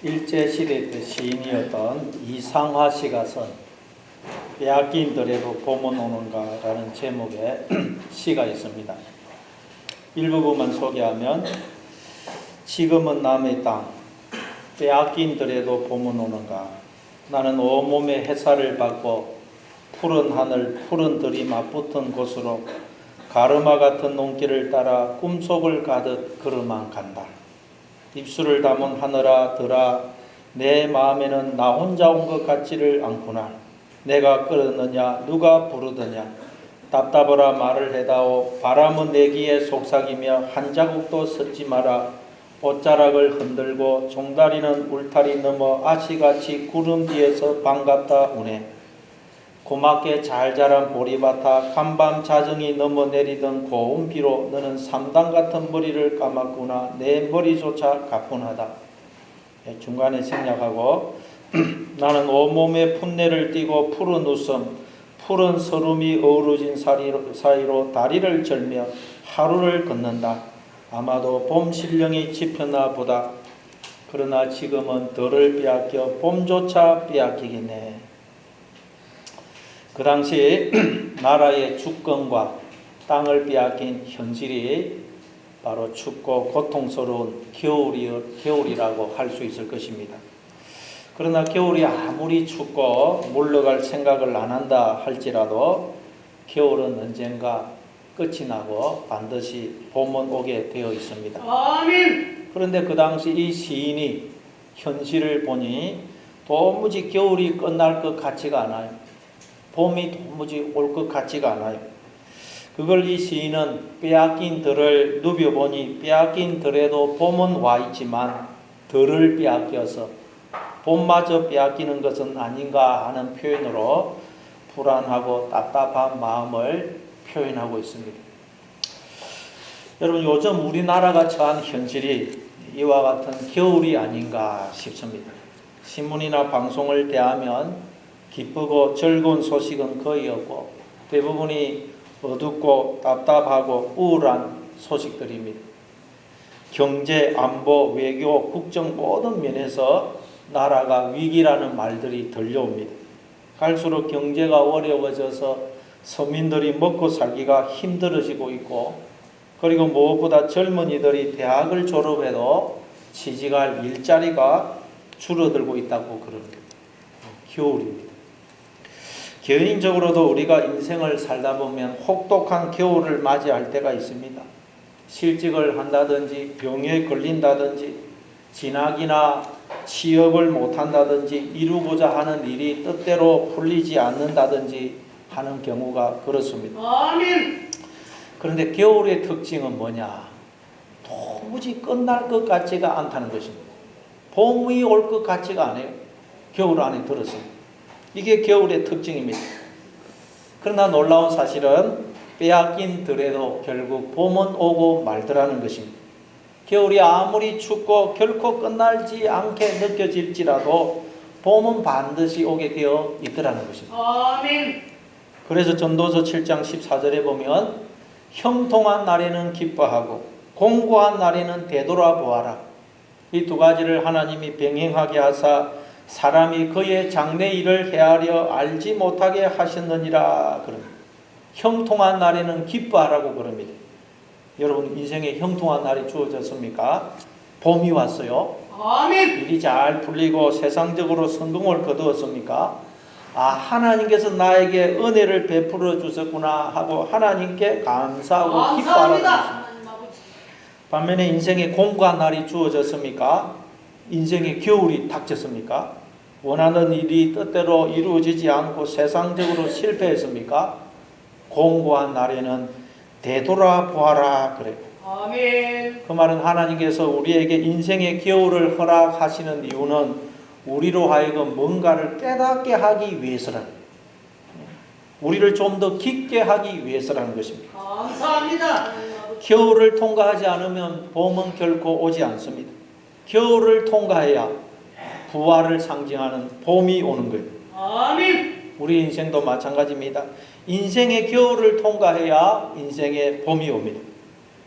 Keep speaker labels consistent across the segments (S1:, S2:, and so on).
S1: 일제시대 때 시인이었던 이상화 씨가 쓴 빼앗긴 들에도 봄은 오는가라는 제목의 시가 있습니다. 일부분만 소개하면, 지금은 남의 땅, 빼앗긴 들에도 봄은 오는가. 나는 온몸에 햇살을 받고 푸른 하늘, 푸른 들이 맞붙은 곳으로 가르마 같은 눈길을 따라 꿈속을 가듯 걸어만 간다. 입술을 담은 하늘아 들아, 내 마음에는 나 혼자 온 것 같지를 않구나. 내가 끌었느냐 누가 부르더냐. 답답하라 말을 해다오. 바람은 내 귀에 속삭이며 한 자국도 섰지 마라. 옷자락을 흔들고 종다리는 울타리 넘어 아시같이 구름 뒤에서 반갑다 우네. 고맙게 잘 자란 보리밭아, 간밤 자정이 넘어 내리던 고운 비로 너는 삼단 같은 머리를 감았구나. 내 머리조차 가뿐하다. 중간에 생략하고 나는 온몸에 풋내를 띠고 푸른 웃음, 푸른 서름이 어우러진 사이로 다리를 절며 하루를 걷는다. 아마도 봄 신령이 지폈나 보다. 그러나 지금은 덜을 빼앗겨 봄조차 빼앗기겠네. 그 당시 나라의 주권과 땅을 빼앗긴 현실이 바로 춥고 고통스러운 겨울이라고 할 수 있을 것입니다. 그러나 겨울이 아무리 춥고 물러갈 생각을 안 한다 할지라도 겨울은 언젠가 끝이 나고 반드시 봄은 오게 되어 있습니다. 아멘. 그런데 그 당시 이 시인이 현실을 보니 도무지 겨울이 끝날 것 같지가 않아요. 봄이 도무지 올 것 같지가 않아요. 그걸 이 시인은 빼앗긴 들을 누벼보니 빼앗긴 들에도 봄은 와 있지만 들을 빼앗겨서 봄마저 빼앗기는 것은 아닌가 하는 표현으로 불안하고 답답한 마음을 표현하고 있습니다. 여러분, 요즘 우리나라가 처한 현실이 이와 같은 겨울이 아닌가 싶습니다. 신문이나 방송을 대하면 기쁘고 즐거운 소식은 거의 없고 대부분이 어둡고 답답하고 우울한 소식들입니다. 경제, 안보, 외교, 국정 모든 면에서 나라가 위기라는 말들이 들려옵니다. 갈수록 경제가 어려워져서 서민들이 먹고 살기가 힘들어지고 있고, 그리고 무엇보다 젊은이들이 대학을 졸업해도 취직할 일자리가 줄어들고 있다고 그럽니다. 겨울입니다. 개인적으로도 우리가 인생을 살다 보면 혹독한 겨울을 맞이할 때가 있습니다. 실직을 한다든지 병에 걸린다든지 진학이나 취업을 못한다든지 이루고자 하는 일이 뜻대로 풀리지 않는다든지 하는 경우가 그렇습니다. 아멘. 그런데 겨울의 특징은 뭐냐? 도무지 끝날 것 같지가 않다는 것입니다. 봄이 올 것 같지가 않아요. 겨울 안에 들었습니다. 이게 겨울의 특징입니다. 그러나 놀라운 사실은 빼앗긴 들에도 결국 봄은 오고 말더라는 것입니다. 겨울이 아무리 춥고 결코 끝나지 않게 느껴질지라도 봄은 반드시 오게 되어 있더라는 것입니다. 아멘. 그래서 전도서 7장 14절에 보면 형통한 날에는 기뻐하고 공고한 날에는 되돌아보아라. 이 두 가지를 하나님이 병행하게 하사 사람이 그의 장래 일을 헤아려 알지 못하게 하셨느니라 그럽니다. 형통한 날에는 기뻐하라고 그럽니다. 여러분, 인생에 형통한 날이 주어졌습니까? 봄이 왔어요. 아멘. 일이 잘 풀리고 세상적으로 성공을 거두었습니까? 아, 하나님께서 나에게 은혜를 베풀어 주셨구나 하고 하나님께 감사하고 기뻐하라는 것입니다. 반면에 인생에 공고한 날이 주어졌습니까? 인생에 겨울이 닥쳤습니까? 원하는 일이 뜻대로 이루어지지 않고 세상적으로 실패했습니까? 공고한 날에는 되돌아보아라 그래요. 아멘. 그 말은 하나님께서 우리에게 인생의 겨울을 허락하시는 이유는 우리로 하여금 뭔가를 깨닫게 하기 위해서라는, 우리를 좀 더 깊게 하기 위해서라는 것입니다. 감사합니다. 겨울을 통과하지 않으면 봄은 결코 오지 않습니다. 겨울을 통과해야 부활을 상징하는 봄이 오는 거예요. 아멘. 우리 인생도 마찬가지입니다. 인생의 겨울을 통과해야 인생의 봄이 옵니다.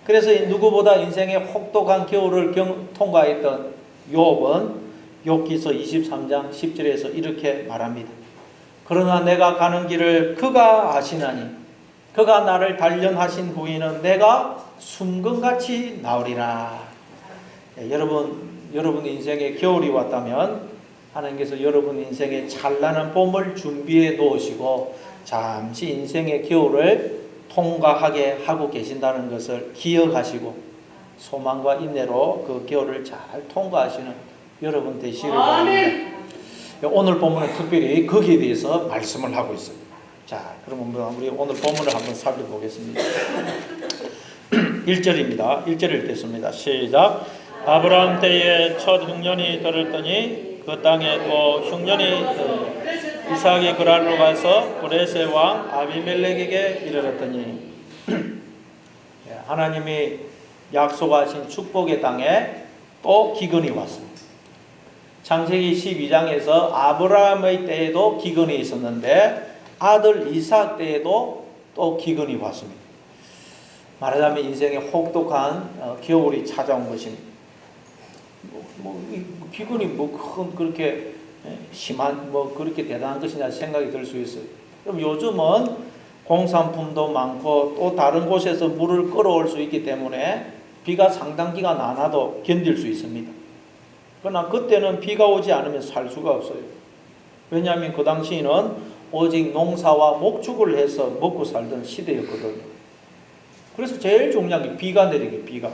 S1: 그래서 누구보다 인생의 혹독한 겨울을 통과했던 욥은 욥기서 23장 10절에서 이렇게 말합니다. 그러나 내가 가는 길을 그가 아시나니 그가 나를 단련하신 후에는 내가 순금같이 나으리라. 여러분 인생에 겨울이 왔다면 하나님께서 여러분 인생에 찬란한 봄을 준비해 놓으시고 잠시 인생의 겨울을 통과하게 하고 계신다는 것을 기억하시고 소망과 인내로 그 겨울을 잘 통과하시는 여러분 되시기를 바랍니다. 오늘 본문은 특별히 거기에 대해서 말씀을 하고 있어요. 자, 그러면 우리 오늘 본문을 한번 살펴보겠습니다. 1절입니다. 1절을 읽겠습니다. 시작. 아브라함 때에 첫 흉년이 들었더니 그 땅에 또 흉년이 이삭이 그랄로 가서 브레스의 왕 아비멜렉에게 이르렀더니 하나님이 약속하신 축복의 땅에 또 기근이 왔습니다. 창세기 12장에서 아브라함의 때에도 기근이 있었는데 아들 이삭 때에도 또 기근이 왔습니다. 말하자면 인생에 혹독한 겨울이 찾아온 것입니다. 기근이 그렇게 심한 그렇게 대단한 것이냐 생각이 들 수 있어요. 그럼 요즘은 공산품도 많고 또 다른 곳에서 물을 끌어올 수 있기 때문에 비가 상당 기간 안 와도 견딜 수 있습니다. 그러나 그때는 비가 오지 않으면 살 수가 없어요. 왜냐하면 그 당시에는 오직 농사와 목축을 해서 먹고 살던 시대였거든요. 그래서 제일 중요한 게 비가 내리는 게 비가.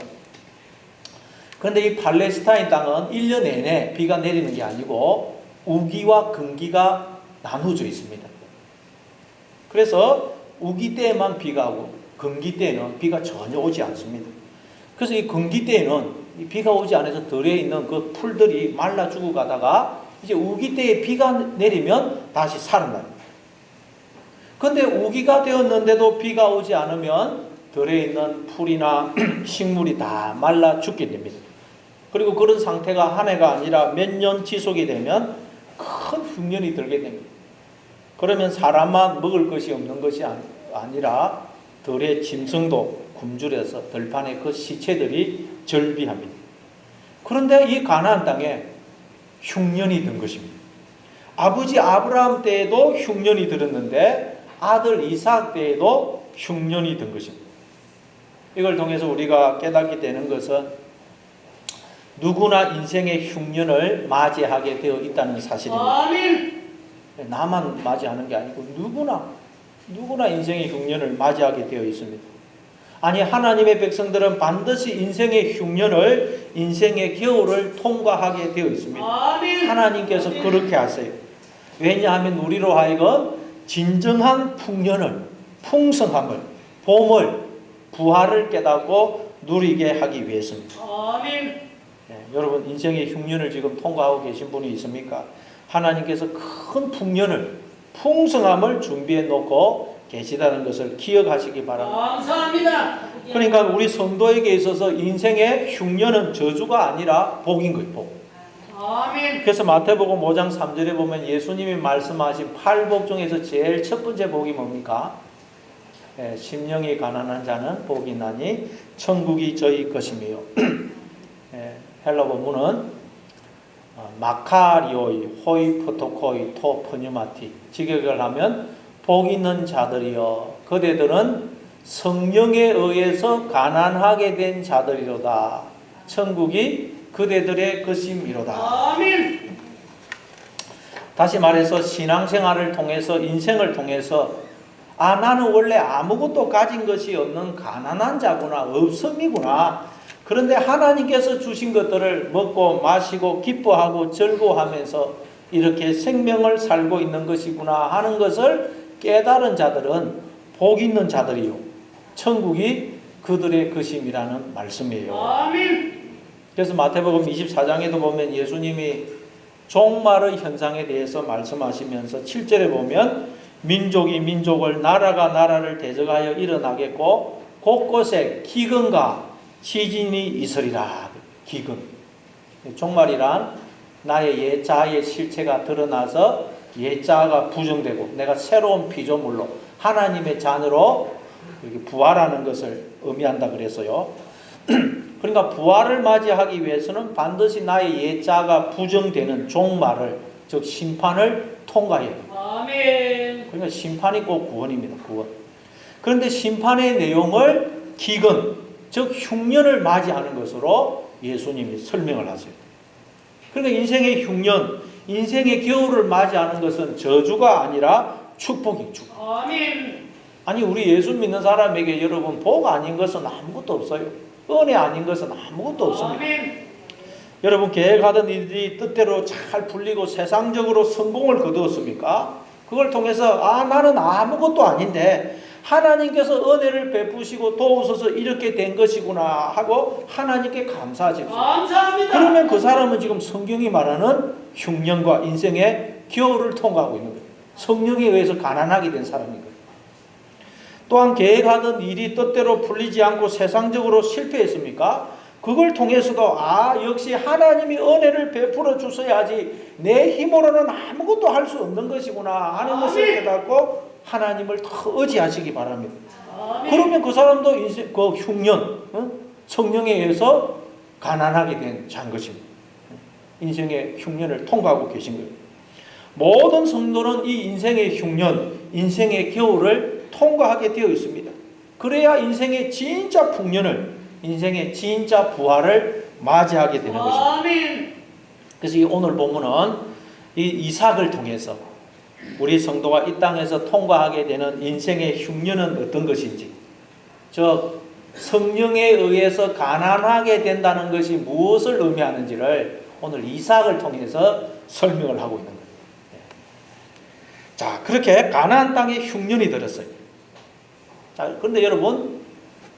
S1: 그런데 이 팔레스타인 땅은 1년 내내 비가 내리는 게 아니고 우기와 금기가 나누어져 있습니다. 그래서 우기 때에만 비가 오고 금기 때에는 비가 전혀 오지 않습니다. 그래서 이 금기 때에는 이 비가 오지 않아서 들에 있는 그 풀들이 말라 죽어 가다가 이제 우기 때에 비가 내리면 다시 살아납니다. 그런데 우기가 되었는데도 비가 오지 않으면 들에 있는 풀이나 식물이 다 말라 죽게 됩니다. 그리고 그런 상태가 한 해가 아니라 몇 년 지속이 되면 큰 흉년이 들게 됩니다. 그러면 사람만 먹을 것이 없는 것이 아니라 들의 짐승도 굶주려서 들판에 그 시체들이 절비합니다. 그런데 이 가나안 땅에 흉년이 든 것입니다. 아버지 아브라함 때에도 흉년이 들었는데 아들 이삭 때에도 흉년이 든 것입니다. 이걸 통해서 우리가 깨닫게 되는 것은 누구나 인생의 흉년을 맞이하게 되어 있다는 사실입니다. 아멘. 나만 맞이하는 게 아니고 누구나 인생의 흉년을 맞이하게 되어 있습니다. 아니 하나님의 백성들은 반드시 인생의 흉년을 인생의 겨울을 통과하게 되어 있습니다. 아멘. 하나님께서 그렇게 하세요. 왜냐하면 우리로 하여금 진정한 풍년을 풍성함을 봄을 부활을 깨닫고 누리게 하기 위해서입니다. 아멘. 여러분 인생의 흉년을 지금 통과하고 계신 분이 있습니까? 하나님께서 큰 풍년을 풍성함을 준비해 놓고 계시다는 것을 기억하시기 바랍니다. 감사합니다. 그러니까 우리 성도에게 있어서 인생의 흉년은 저주가 아니라 복인 거예요. 복. 아멘. 그래서 마태복음 5장 3절에 보면 예수님이 말씀하신 8복 중에서 제일 첫 번째 복이 뭡니까? 심령이 가난한 자는 복이 나니 천국이 저희 것이며 헬라 본문은 마카리오이 호이 포토코이 토 퍼뉴마티 직역을 하면 복 있는 자들이여 그대들은 성령에 의해서 가난하게 된 자들이로다 천국이 그대들의 것임이로다. 아멘. 다시 말해서 신앙생활을 통해서 인생을 통해서 나는 원래 아무것도 가진 것이 없는 가난한 자구나 없음이구나. 그런데 하나님께서 주신 것들을 먹고 마시고 기뻐하고 즐거워하면서 이렇게 생명을 살고 있는 것이구나 하는 것을 깨달은 자들은 복 있는 자들이요 천국이 그들의 것임이라는 말씀이에요. 아멘. 그래서 마태복음 24장에도 보면 예수님이 종말의 현상에 대해서 말씀하시면서 7절에 보면 민족이 민족을 나라가 나라를 대적하여 일어나겠고 곳곳에 기근과 지진이 있으리라. 기근. 종말이란 나의 옛자아의 실체가 드러나서 옛자아가 부정되고 내가 새로운 피조물로 하나님의 자녀로 이렇게 부활하는 것을 의미한다 그래서요. 그러니까 부활을 맞이하기 위해서는 반드시 나의 옛자가 부정되는 종말을, 즉 심판을 통과해야 돼요.
S2: 아멘.
S1: 그러니까 심판이 꼭 구원입니다. 구원. 그런데 심판의 내용을 기근, 즉 흉년을 맞이하는 것으로 예수님이 설명을 하세요. 그러니까 인생의 흉년, 인생의 겨울을 맞이하는 것은 저주가 아니라 축복이에요. 축복.
S2: 아멘.
S1: 아니 우리 예수 믿는 사람에게 여러분 복 아닌 것은 아무것도 없어요. 은혜 아닌 것은 아무것도 없습니다.
S2: 아멘.
S1: 여러분 계획하던 일이 뜻대로 잘 풀리고 세상적으로 성공을 거두었습니까? 그걸 통해서 나는 아무것도 아닌데 하나님께서 은혜를 베푸시고 도우셔서 이렇게 된 것이구나 하고 하나님께 감사하십시오.
S2: 감사합니다.
S1: 그러면 그 사람은 지금 성경이 말하는 흉년과 인생의 겨울을 통과하고 있는 거예요. 성령에 의해서 가난하게 된 사람인 거예요. 또한 계획하던 일이 뜻대로 풀리지 않고 세상적으로 실패했습니까? 그걸 통해서도 역시 하나님이 은혜를 베풀어 주셔야지 내 힘으로는 아무것도 할 수 없는 것이구나 하는 것을 깨닫고 하나님을 더 의지하시기 바랍니다.
S2: 아멘.
S1: 그러면 그 사람도 인생, 그 흉년, 성령에 의해서 가난하게 된 자인 것입니다. 인생의 흉년을 통과하고 계신 거예요. 모든 성도는 이 인생의 흉년, 인생의 겨울을 통과하게 되어 있습니다. 그래야 인생의 진짜 풍년을, 인생의 진짜 부활을 맞이하게 되는 것입니다.
S2: 아멘.
S1: 그래서 이 오늘 본문은 이 이삭을 통해서 우리 성도가 이 땅에서 통과하게 되는 인생의 흉년은 어떤 것인지, 즉 성령에 의해서 가난하게 된다는 것이 무엇을 의미하는지를 오늘 이삭을 통해서 설명을 하고 있는 거예요. 자, 그렇게 가나안 땅에 흉년이 들었어요. 자, 그런데 여러분,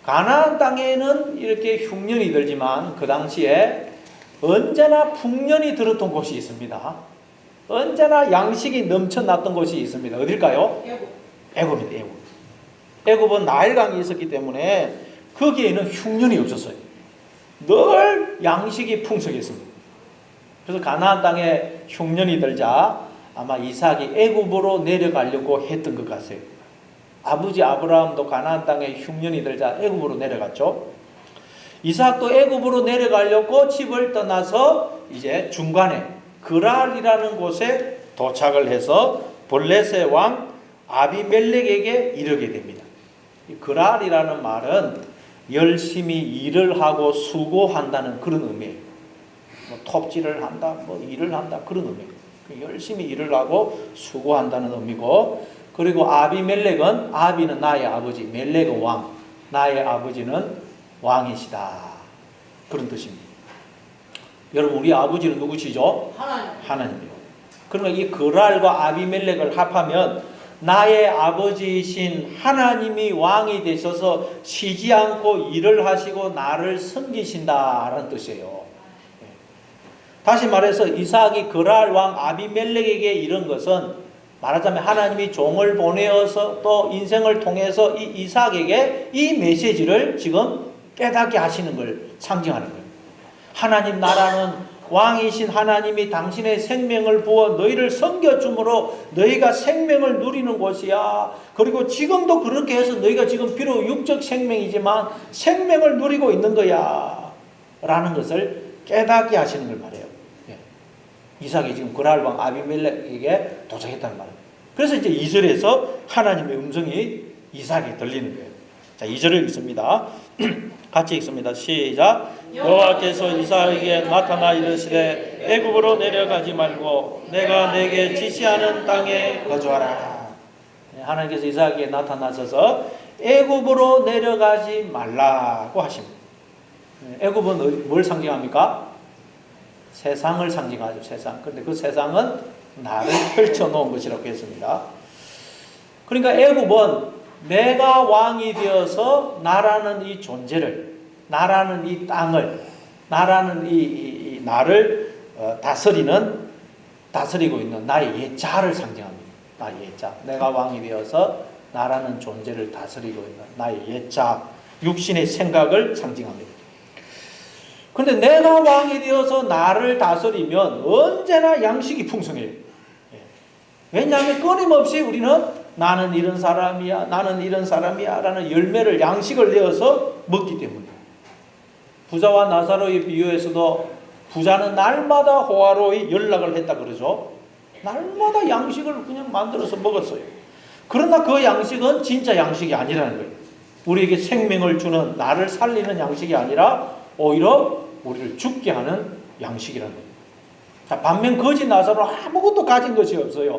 S1: 가나안 땅에는 이렇게 흉년이 들지만 그 당시에 언제나 풍년이 들었던 곳이 있습니다. 언제나 양식이 넘쳐났던 곳이 있습니다. 어딜까요? 애굽입니다. 애굽. 애굽은 나일강이 있었기 때문에 거기에는 흉년이 없었어요. 늘 양식이 풍성했습니다. 그래서 가나안 땅에 흉년이 들자 아마 이삭이 애굽으로 내려가려고 했던 것 같아요. 아버지 아브라함도 가나안 땅에 흉년이 들자 애굽으로 내려갔죠. 이삭도 애굽으로 내려가려고 집을 떠나서 이제 중간에 그랄이라는 곳에 도착을 해서 블레셋 왕 아비멜렉에게 이르게 됩니다. 이 그랄이라는 말은 열심히 일을 하고 수고한다는 그런 의미예요. 뭐 톱질을 한다, 뭐 일을 한다 그런 의미예요. 열심히 일을 하고 수고한다는 의미고, 그리고 아비멜렉은, 아비는 나의 아버지, 멜렉은 왕, 나의 아버지는 왕이시다 그런 뜻입니다. 여러분 우리 아버지는 누구시죠? 하나님이요. 그러니까 이 그랄과 아비멜렉을 합하면 나의 아버지이신 하나님이 왕이 되셔서 쉬지 않고 일을 하시고 나를 섬기신다라는 뜻이에요. 다시 말해서 이삭이 그랄 왕 아비멜렉에게 이런 것은 말하자면 하나님이 종을 보내어서 또 인생을 통해서 이 이삭에게 이 메시지를 지금 깨닫게 하시는 걸 상징하는 거예요. 하나님 나라는 왕이신 하나님이 당신의 생명을 부어 너희를 섬겨줌으로 너희가 생명을 누리는 곳이야. 그리고 지금도 그렇게 해서 너희가 지금 비록 육적 생명이지만 생명을 누리고 있는 거야 라는 것을 깨닫게 하시는 걸 말해요. 이삭이 지금 그랄 왕 아비멜렉에게 도착했다는 말이에요. 그래서 이제 2절에서 하나님의 음성이 이삭에 들리는 거예요. 자, 2절을 읽습니다. 같이 읽습니다. 시작. 여호와께서 이삭에게 나타나 이르시되 애굽으로 내려가지 말고 내가 내게 지시하는 땅에 거주하라. 하나님께서 이삭에게 나타나셔서 애굽으로 내려가지 말라고 하십니다. 애굽은 뭘 상징합니까? 세상을 상징하죠. 세상. 그런데 그 세상은 나를 펼쳐놓은 것이라고 했습니다. 그러니까 애굽은 내가 왕이 되어서 나라는 이 존재를, 나라는 이 땅을, 나라는 이 나를 다스리고 있는 나의 옛자를 상징합니다. 나의 옛자. 내가 왕이 되어서 나라는 존재를 다스리고 있는 나의 옛자, 육신의 생각을 상징합니다. 근데 내가 왕이 되어서 나를 다스리면 언제나 양식이 풍성해요. 왜냐하면 끊임없이 우리는 나는 이런 사람이야, 나는 이런 사람이야 라는 열매를, 양식을 내어서 먹기 때문에. 부자와 나사로의 비유에서도 부자는 날마다 호화로이 연락을 했다 그러죠. 날마다 양식을 그냥 만들어서 먹었어요. 그러나 그 양식은 진짜 양식이 아니라는 거예요. 우리에게 생명을 주는, 나를 살리는 양식이 아니라 오히려 우리를 죽게 하는 양식이라는 거예요. 자, 반면 거지 나사로는 아무것도 가진 것이 없어요.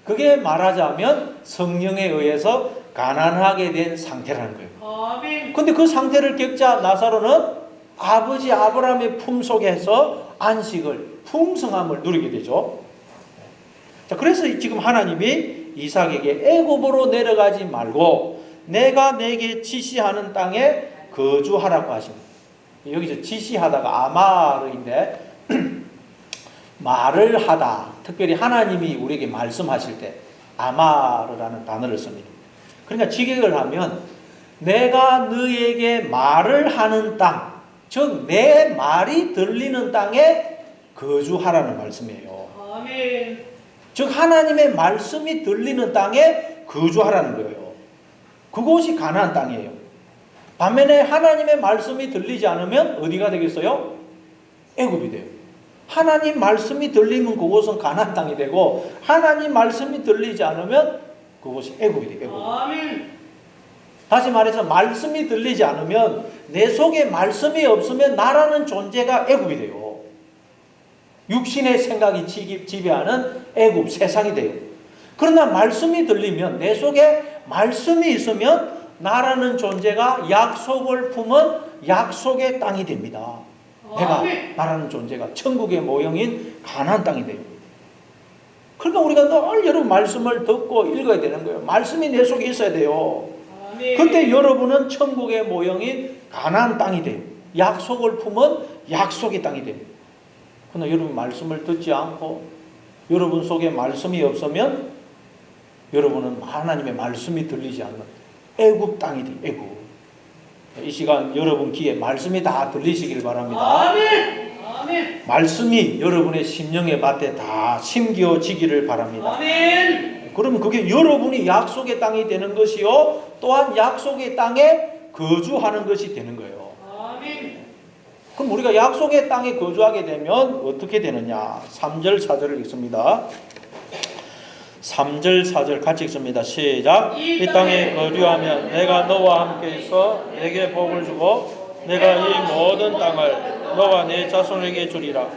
S1: 그게 말하자면 성령에 의해서 가난하게 된 상태라는 거예요.
S2: 아멘.
S1: 근데 그 상태를 겪자 나사로는 아버지 아브라함의 품속에서 안식을, 풍성함을 누리게 되죠. 자, 그래서 지금 하나님이 이삭에게 애굽으로 내려가지 말고 내가 내게 지시하는 땅에 거주하라고 하십니다. 여기서 지시하다가 아마르인데 말을 하다, 특별히 하나님이 우리에게 말씀하실 때 아마르라는 단어를 씁니다. 그러니까 직역을 하면 내가 너에게 말을 하는 땅, 즉 내 말이 들리는 땅에 거주하라는 말씀이에요.
S2: 아멘.
S1: 즉 하나님의 말씀이 들리는 땅에 거주하라는 거예요. 그곳이 가나안 땅이에요. 반면에 하나님의 말씀이 들리지 않으면 어디가 되겠어요? 애굽이 돼요. 하나님 말씀이 들리면 그곳은 가나안 땅이 되고 하나님 말씀이 들리지 않으면 그곳이 애굽이 돼요. 애굽.
S2: 아멘.
S1: 다시 말해서 말씀이 들리지 않으면 내 속에 말씀이 없으면 나라는 존재가 애굽이 돼요. 육신의 생각이 지배하는 애굽 세상이 돼요. 그러나 말씀이 들리면 내 속에 말씀이 있으면 나라는 존재가 약속을 품은 약속의 땅이 됩니다. 내가 나라는 존재가 천국의 모형인 가나안 땅이 돼요. 그러니까 우리가 늘 여러분 말씀을 듣고 읽어야 되는 거예요. 말씀이 내 속에 있어야 돼요. 그때 여러분은 천국의 모형인 가나안 땅이 돼요. 약속을 품은 약속의 땅이 돼요. 그러나 여러분 말씀을 듣지 않고 여러분 속에 말씀이 없으면 여러분은 하나님의 말씀이 들리지 않는 애굽 땅이 돼요. 애굽. 이 시간 여러분 귀에 말씀이 다 들리시길 바랍니다.
S2: 아멘. 아멘.
S1: 말씀이 여러분의 심령의 밭에 다 심겨지기를 바랍니다.
S2: 아멘.
S1: 그러면 그게 여러분이 약속의 땅이 되는 것이요 또한 약속의 땅에 거주하는 것이 되는 거예요.
S2: 아멘.
S1: 그럼 우리가 약속의 땅에 거주하게 되면 어떻게 되느냐? 3절 4절을 읽습니다. 3절 4절 같이 읽습니다. 시작. 이 땅에 거주하면 내가 너와 함께 있어 내게 복을 주고 내가 이 모든 땅을 너와 내 자손에게 주리라.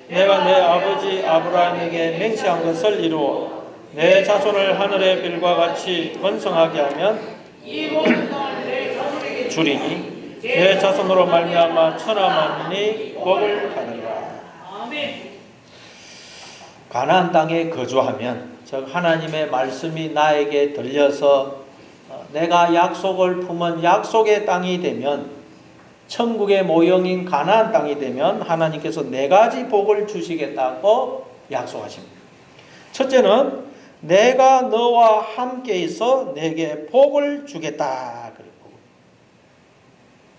S1: 내가 내 아버지 아브라함에게 맹세한 것을 이루어 내 자손을 하늘의 별과 같이 번성하게 하면
S2: 이 모든 땅을 내 자손에게
S1: 주리니 내 자손으로 말미암아 천하 만민이 복을 받으리라.
S2: 아멘.
S1: 가나안 땅에 거주하면 즉 하나님의 말씀이 나에게 들려서 내가 약속을 품은 약속의 땅이 되면 천국의 모형인 가나안 땅이 되면 하나님께서 네 가지 복을 주시겠다고 약속하십니다. 첫째는 내가 너와 함께 있어 내게 복을 주겠다.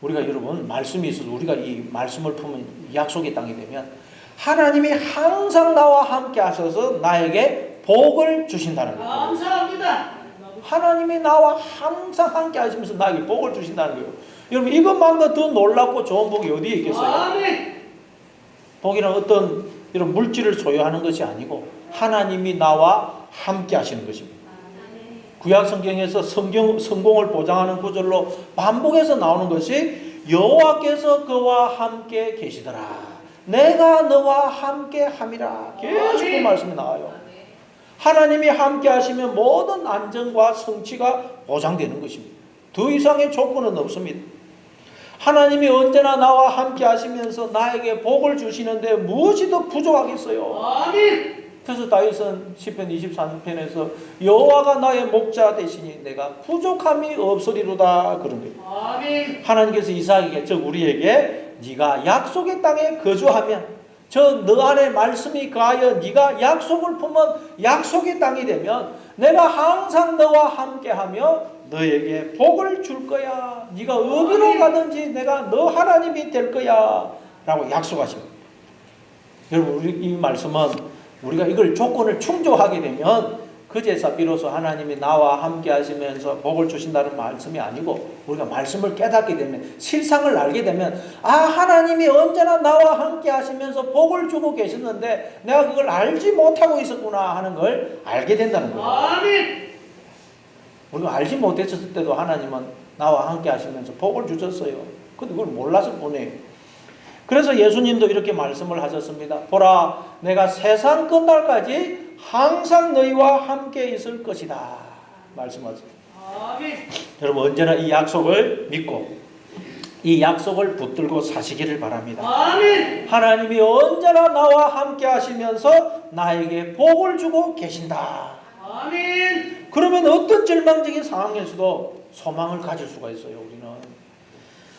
S1: 우리가 여러분 말씀이 있어서 우리가 이 말씀을 품은 약속의 땅이 되면 하나님이 항상 나와 함께 하셔서 나에게 복을 주신다는 거예요.
S2: 감사합니다.
S1: 하나님이 나와 항상 함께 하시면서 나에게 복을 주신다는 거예요. 여러분 이것만도 더 놀랍고 좋은 복이 어디에 있겠어요?
S2: 아멘.
S1: 복이란 어떤 이런 물질을 소유하는 것이 아니고 하나님이 나와 함께 하시는 것입니다. 구약 성경에서 성공을 보장하는 구절로 반복해서 나오는 것이 여호와께서 그와 함께 계시더라. 내가 너와 함께 함이라. 계속 그 말씀이 나와요. 하나님이 함께 하시면 모든 안정과 성취가 보장되는 것입니다. 더 이상의 조건은 없습니다. 하나님이 언제나 나와 함께 하시면서 나에게 복을 주시는데 무엇이 더 부족하겠어요?
S2: 아멘.
S1: 그래서 다윗은 시편 23편에서 여호와가 나의 목자 되시니 내가 부족함이 없으리로다 그런 거예요.
S2: 아멘.
S1: 하나님께서 이삭에게 즉 우리에게 네가 약속의 땅에 거주하면 저 너 안에 말씀이 가하여 네가 약속을 품은 약속의 땅이 되면 내가 항상 너와 함께하며 너에게 복을 줄 거야. 네가 어디로 가든지 내가 너 하나님이 될 거야 라고 약속하십니다. 여러분 우리 이 말씀은 우리가 이걸 조건을 충족하게 되면 그제서 비로소 하나님이 나와 함께 하시면서 복을 주신다는 말씀이 아니고 우리가 말씀을 깨닫게 되면 실상을 알게 되면 하나님이 언제나 나와 함께 하시면서 복을 주고 계셨는데 내가 그걸 알지 못하고 있었구나 하는 걸 알게 된다는 거예요.
S2: 아멘.
S1: 우리가 알지 못했을 때도 하나님은 나와 함께 하시면서 복을 주셨어요. 근데 그걸 몰라서 보내요. 그래서 예수님도 이렇게 말씀을 하셨습니다. 보라, 내가 세상 끝날까지 항상 너희와 함께 있을 것이다 말씀하세요.
S2: 아멘.
S1: 여러분 언제나 이 약속을 믿고 이 약속을 붙들고 사시기를 바랍니다.
S2: 아멘.
S1: 하나님이 언제나 나와 함께 하시면서 나에게 복을 주고 계신다.
S2: 아멘.
S1: 그러면 어떤 절망적인 상황에서도 소망을 가질 수가 있어요. 우리는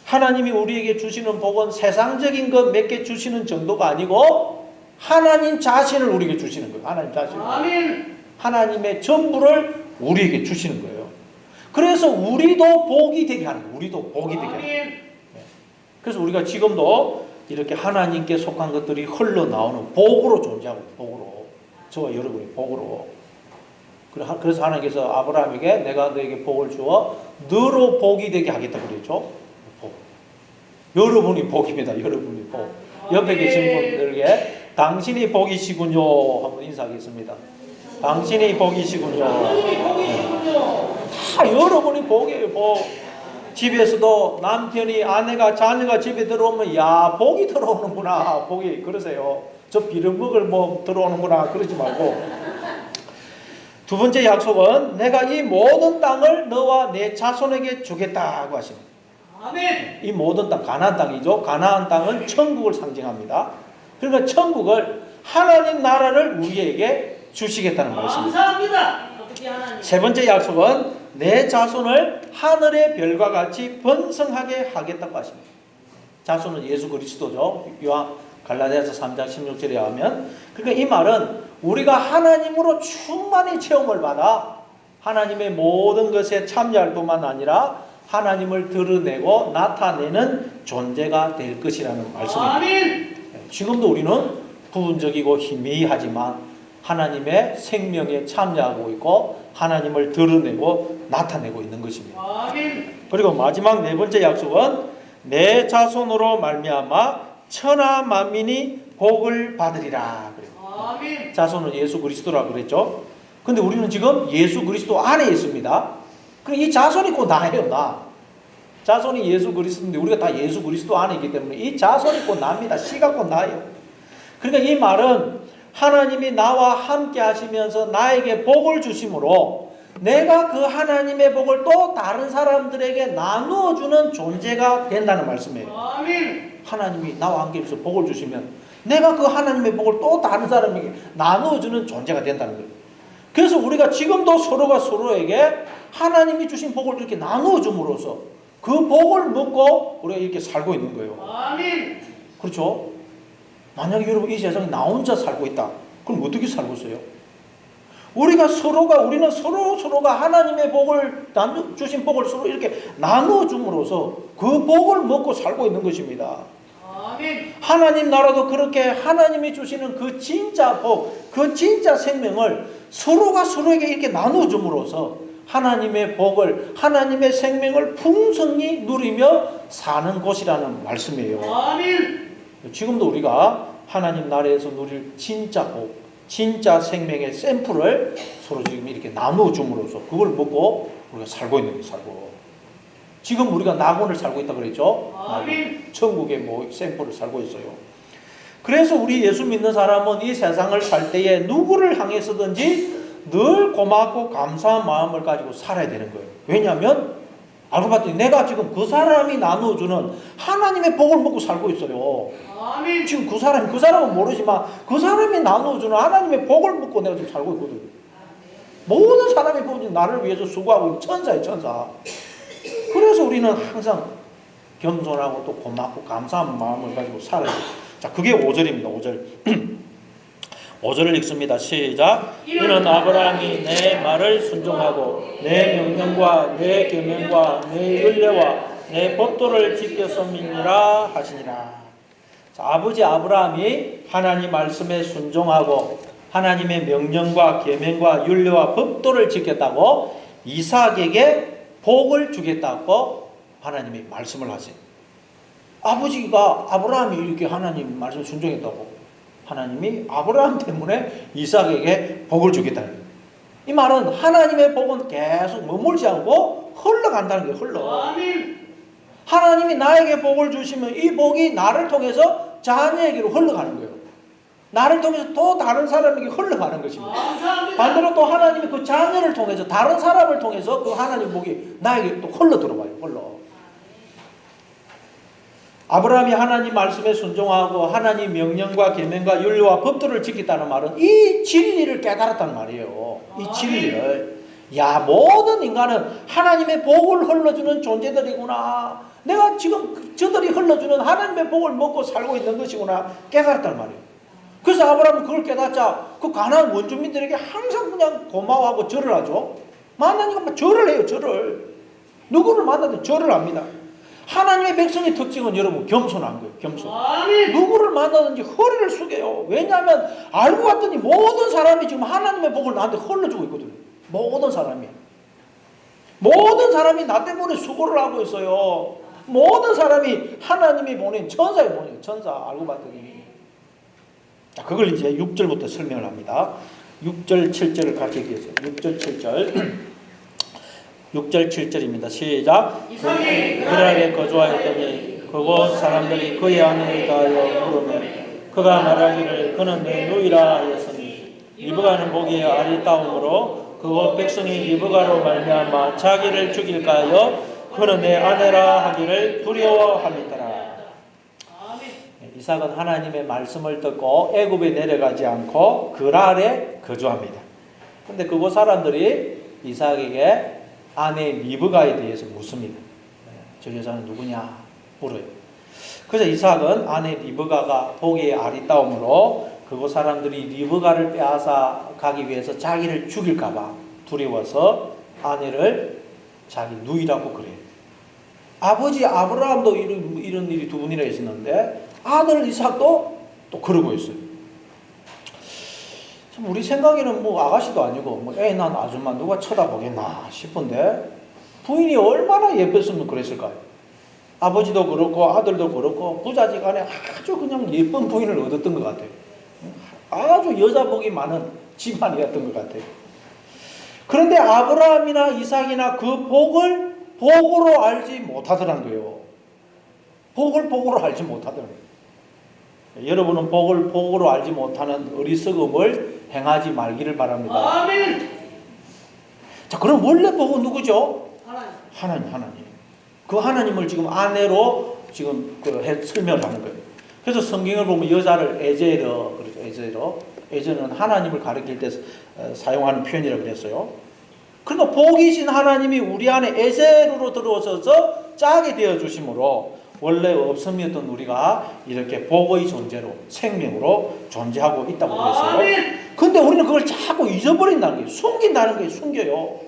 S1: 하나님이 우리에게 주시는 복은 세상적인 것 몇 개 주시는 정도가 아니고 하나님 자신을 우리에게 주시는 거예요. 하나님 자신을.
S2: 아멘.
S1: 하나님의 전부를 우리에게 주시는 거예요. 그래서 우리도 복이 되게 하는 거예요. 우리도 복이 되게 하는 거예요.
S2: 아멘.
S1: 그래서 우리가 지금도 이렇게 하나님께 속한 것들이 흘러나오는 복으로 존재하고 복으로. 저와 여러분이 복으로. 그래서 하나님께서 아브라함에게 내가 너에게 복을 주어 너로 복이 되게 하겠다 그랬죠. 복. 여러분이 복입니다. 여러분이 복. 옆에 계신 분들에게 당신이 복이시군요 한번 인사하겠습니다. 당신이 복이시군요. 다 여러분이 복이에요. 복. 집에서도 남편이 아내가 자녀가 집에 들어오면 야 복이 들어오는구나 복이 그러세요. 저 비름먹을 뭐 들어오는구나 그러지 말고. 두 번째 약속은 내가 이 모든 땅을 너와 내 자손에게 주겠다고 하십니다.
S2: 아멘.
S1: 이 모든 땅 가나안 땅이죠. 가나안 땅은 천국을 상징합니다. 그러니까 천국을 하나님 나라를 우리에게 주시겠다는 말씀입니다.
S2: 감사합니다. 어떻게 하나님.
S1: 세 번째 약속은 내 자손을 하늘의 별과 같이 번성하게 하겠다고 하십니다. 자손은 예수 그리스도죠. 요한 갈라디아서 3장 16절에 하면 그러니까 이 말은 우리가 하나님으로 충만히 체험을 받아 하나님의 모든 것에 참여할 뿐만 아니라 하나님을 드러내고 나타내는 존재가 될 것이라는 말씀입니다.
S2: 아멘.
S1: 지금도 우리는 부분적이고 희미하지만 하나님의 생명에 참여하고 있고 하나님을 드러내고 나타내고 있는 것입니다.
S2: 아멘.
S1: 그리고 마지막 네 번째 약속은 내 자손으로 말미암아 천하 만민이 복을 받으리라.
S2: 아멘.
S1: 자손은 예수 그리스도라고 그랬죠. 근데 우리는 지금 예수 그리스도 안에 있습니다. 그럼 이 자손이 곧 나예요, 나. 자손이 예수 그리스도인데 우리가 다 예수 그리스도 안에 있기 때문에 이 자손이 곧 납니다. 씨가 곧 나예요. 그러니까 이 말은 하나님이 나와 함께 하시면서 나에게 복을 주심으로 내가 그 하나님의 복을 또 다른 사람들에게 나누어 주는 존재가 된다는 말씀이에요.
S2: 아멘.
S1: 하나님이 나와 함께 해서 복을 주시면 내가 그 하나님의 복을 또 다른 사람에게 나누어 주는 존재가 된다는 거예요. 그래서 우리가 지금도 서로가 서로에게 하나님이 주신 복을 이렇게 나누어 줌으로써 그 복을 먹고 우리가 이렇게 살고 있는 거예요.
S2: 아멘.
S1: 그렇죠? 만약에 여러분 이 세상에 나 혼자 살고 있다. 그럼 어떻게 살고 있어요? 우리는 서로가 하나님의 복을 주신 복을 서로 이렇게 나누어 줌으로써 그 복을 먹고 살고 있는 것입니다.
S2: 아멘.
S1: 하나님 나라도 그렇게 하나님이 주시는 그 진짜 복, 그 진짜 생명을 서로가 서로에게 이렇게 나누어 줌으로써 하나님의 복을, 하나님의 생명을 풍성히 누리며 사는 곳이라는 말씀이에요.
S2: 아멘.
S1: 지금도 우리가 하나님 나라에서 누릴 진짜 복, 진짜 생명의 샘플을 서로 지금 이렇게 나누어 줌으로써 그걸 먹고 우리가 살고 있는 거예요. 살고. 지금 우리가 낙원을 살고 있다고 그랬죠?
S2: 아멘.
S1: 천국의 뭐 샘플을 살고 있어요. 그래서 우리 예수 믿는 사람은 이 세상을 살 때에 누구를 향해서든지 늘 고맙고 감사한 마음을 가지고 살아야 되는 거예요. 왜냐하면 알고 봤더니 내가 지금 그 사람이 나누어주는 하나님의 복을 먹고 살고 있어요.
S2: 아멘.
S1: 지금 그 사람은 모르지만 그 사람이 나누어주는 하나님의 복을 먹고 내가 지금 살고 있거든요. 모든 사람이 보면 나를 위해서 수고하고 있는 천사예요, 천사. 그래서 우리는 항상 겸손하고 또 고맙고 감사한 마음을 가지고 살아야 돼요. 자, 그게 5절입니다. 5절. 5절을 읽습니다. 시작. 이는 아브라함이 내 말을 순종하고 내 명령과 내 계명과 내 율례와 내 법도를 지켰음이니라 하시니라. 자, 아버지 아브라함이 하나님 말씀에 순종하고 하나님의 명령과 계명과 율례와 법도를 지켰다고 이삭에게 복을 주겠다고 하나님이 말씀을 하세요. 아버지가 아브라함이 이렇게 하나님 말씀 순종했다고 하나님이 아브라함 때문에 이삭에게 복을 주겠다는 거예요. 이 말은 하나님의 복은 계속 머물지 않고 흘러간다는 거예요. 흘러.
S2: 아멘.
S1: 하나님이 나에게 복을 주시면 이 복이 나를 통해서 자녀에게로 흘러가는 거예요. 나를 통해서 또 다른 사람에게 흘러가는 것입니다.
S2: 감사합니다.
S1: 반대로 또 하나님이 그 자녀를 통해서 다른 사람을 통해서 그 하나님 복이 나에게 또 흘러 들어와요. 흘러. 아브라함이 하나님 말씀에 순종하고 하나님 명령과 계명과 율례와 법도를 지켰다는 말은 이 진리를 깨달았다는 말이에요. 이 진리를. 야, 모든 인간은 하나님의 복을 흘러주는 존재들이구나. 내가 지금 저들이 흘러주는 하나님의 복을 먹고 살고 있는 것이구나 깨달았단 말이에요. 그래서 아브라함은 그걸 깨닫자 그 가나안 원주민들에게 항상 그냥 고마워하고 절을 하죠. 만나니까 절을 해요. 절을. 누구를 만나든 절을 합니다. 하나님의 백성의 특징은 여러분 겸손한 거예요. 겸손.
S2: 아멘.
S1: 누구를 만나든지 허리를 숙여요. 왜냐하면 알고 봤더니 모든 사람이 지금 하나님의 복을 나한테 흘러주고 있거든요. 모든 사람이 나 때문에 수고를 하고 있어요. 모든 사람이 하나님이 보낸 천사에 보내요. 천사 알고 봤더니. 자, 그걸 이제 6절부터 설명을 합니다. 6절 7절을 같이 얘기해서 6절 7절 6절 7절입니다. 시작.
S2: 이삭이
S1: 그랄에 거주하였더니 그곳 사람들이 그의 아내에 대하여 물으며 그가 말하기를 그는 내 누이라 하였으니 리브가는 보기에 아리따움으로 그곳 백성이 리브가로 말미암아 자기를 죽일까 하여 그는 내 아내라 하기를 두려워함이더라. 이삭은 하나님의 말씀을 듣고 애굽에 내려가지 않고 그랄에 거주합니다. 그런데 그곳 사람들이 이삭에게 아내 리브가에 대해서 묻습니다. 저 여자는 누구냐 물어요. 그래서 이삭은 아내 리브가가 보기에 아리따움으로 그곳 사람들이 리브가를 빼앗아 가기 위해서 자기를 죽일까봐 두려워서 아내를 자기 누이라고 그래요. 아버지 아브라함도 이런 일이 두 번이나 있었는데 아들 이삭도 또 그러고 있어요. 참 우리 생각에는 뭐 아가씨도 아니고 뭐 난 아줌마 누가 쳐다보겠나 싶은데 부인이 얼마나 예뻤으면 그랬을까요? 아버지도 그렇고 아들도 그렇고 부자지간에 아주 그냥 예쁜 부인을 얻었던 것 같아요. 아주 여자 복이 많은 집안이었던 것 같아요. 그런데 아브라함이나 이삭이나 그 복을 복으로 알지 못하더란 거예요. 복을 복으로 알지 못하더란 거예요. 여러분은 복을 복으로 알지 못하는 어리석음을 행하지 말기를 바랍니다.
S2: 아멘.
S1: 자, 그럼 원래 복은 누구죠?
S2: 하나님.
S1: 하나님. 그 하나님을 지금 아내로 지금 설명을 하는 거예요. 그래서 성경을 보면 여자를 에제르, 그렇죠. 에제르는 하나님을 가리킬 때 사용하는 표현이라고 그랬어요. 그러니까 복이신 하나님이 우리 안에 에제르로 들어오셔서 짜게 되어 주심으로 원래 없음이었던 우리가 이렇게 복의 존재로 생명으로 존재하고 있다고 그랬어요. 근데 우리는 그걸 자꾸 잊어버린다는 거예요. 숨긴다는 거예요. 숨겨요.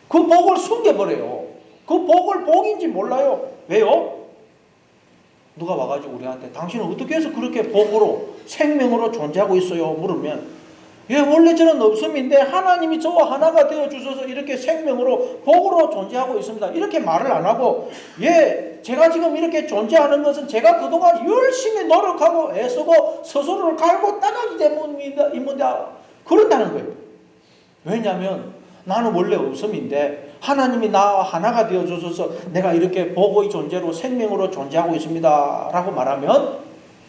S1: 그 복을 숨겨버려요. 그 복을 복인지 몰라요. 왜요? 누가 와가지고 우리한테 당신은 어떻게 해서 그렇게 복으로 생명으로 존재하고 있어요? 물으면 예, 원래 저는 없음인데 하나님이 저와 하나가 되어 주셔서 이렇게 생명으로 복으로 존재하고 있습니다. 이렇게 말을 안 하고 예, 제가 지금 이렇게 존재하는 것은 제가 그동안 열심히 노력하고 애쓰고 스스로를 갈고 닦았기 때문입니다. 그런다는 거예요. 왜냐하면 나는 원래 없음인데 하나님이 나와 하나가 되어 주셔서 내가 이렇게 복의 존재로 생명으로 존재하고 있습니다 라고 말하면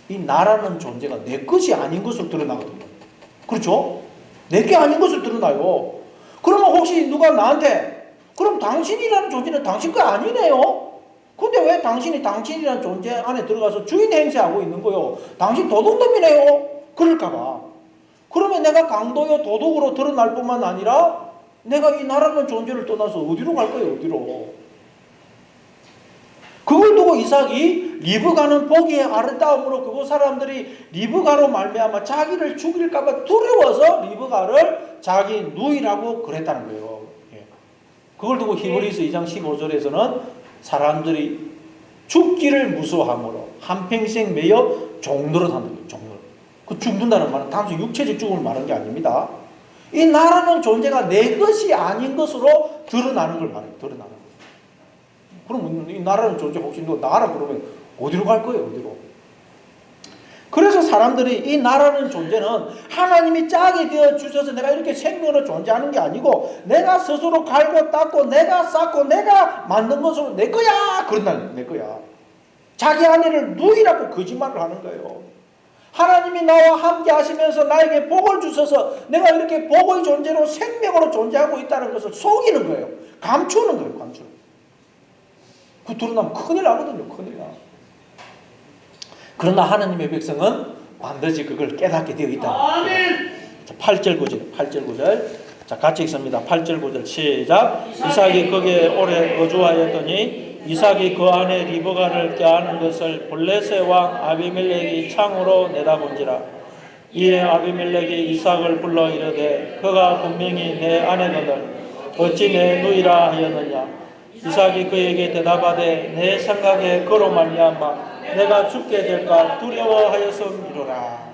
S1: 이 나라는 존재가 내 것이 아닌 것을 드러나거든요. 그렇죠? 내게 아닌 것을 드러나요. 그러면 혹시 누가 나한테 그럼 당신이라는 존재는 당신 거 아니네요. 근데 왜 당신이 당신이라는 존재 안에 들어가서 주인 행세하고 있는 거요? 당신 도둑놈이네요. 그럴까봐. 그러면 내가 강도요 도둑으로 드러날 뿐만 아니라 내가 이 나라는 존재를 떠나서 어디로 갈 거예요? 어디로? 그걸 두고 이삭이 리브가는 보기에 아름다움으로 그곳 사람들이 리브가로 말미암아 자기를 죽일까봐 두려워서 리브가를 자기 누이라고 그랬다는 거예요. 그걸 두고 히브리서 2장 15절에서는 사람들이 죽기를 무서워함으로 한평생 매여 종노릇 한다는 거예요. 종노릇. 그 죽는다는 말은 단순히 육체적 죽음을 말하는 게 아닙니다. 이 나라는 존재가 내 것이 아닌 것으로 드러나는 걸 말해요. 드러나는 거. 그럼 이 나라는 존재 혹시 너 나라 그러면 어디로 갈 거예요? 어디로? 그래서 사람들이 이 나라는 존재는 하나님이 짝이 되어 주셔서 내가 이렇게 생명으로 존재하는 게 아니고 내가 스스로 갈고 닦고 내가 쌓고 내가 만든 것으로 내 거야. 그런다는 내 거야. 자기 아내를 누이라고 거짓말을 하는 거예요. 하나님이 나와 함께 하시면서 나에게 복을 주셔서 내가 이렇게 복의 존재로 생명으로 존재하고 있다는 것을 속이는 거예요. 감추는 거예요. 감추는. 그 드러나면 큰일 나거든요. 큰일 나. 그러나 하나님의 백성은 반드시 그걸 깨닫게 되어 있다.
S2: 아멘.
S1: 8절 9절 8절 9절 자 같이 읽습니다. 8절 9절 시작. 이삭이 거기에 오래 거주하였더니 이삭이 그 안에 리브가를 꾀하는 것을 블레셋 왕 아비멜렉이 창으로 내다본지라. 이에 아비멜렉이 이삭을 불러 이르되 그가 분명히 내 아내거늘 어찌 내 누이라 하였느냐. 이삭이 그에게 대답하되 내 생각에 그로 말미암아 내가 죽게 될까 두려워하였음이로라.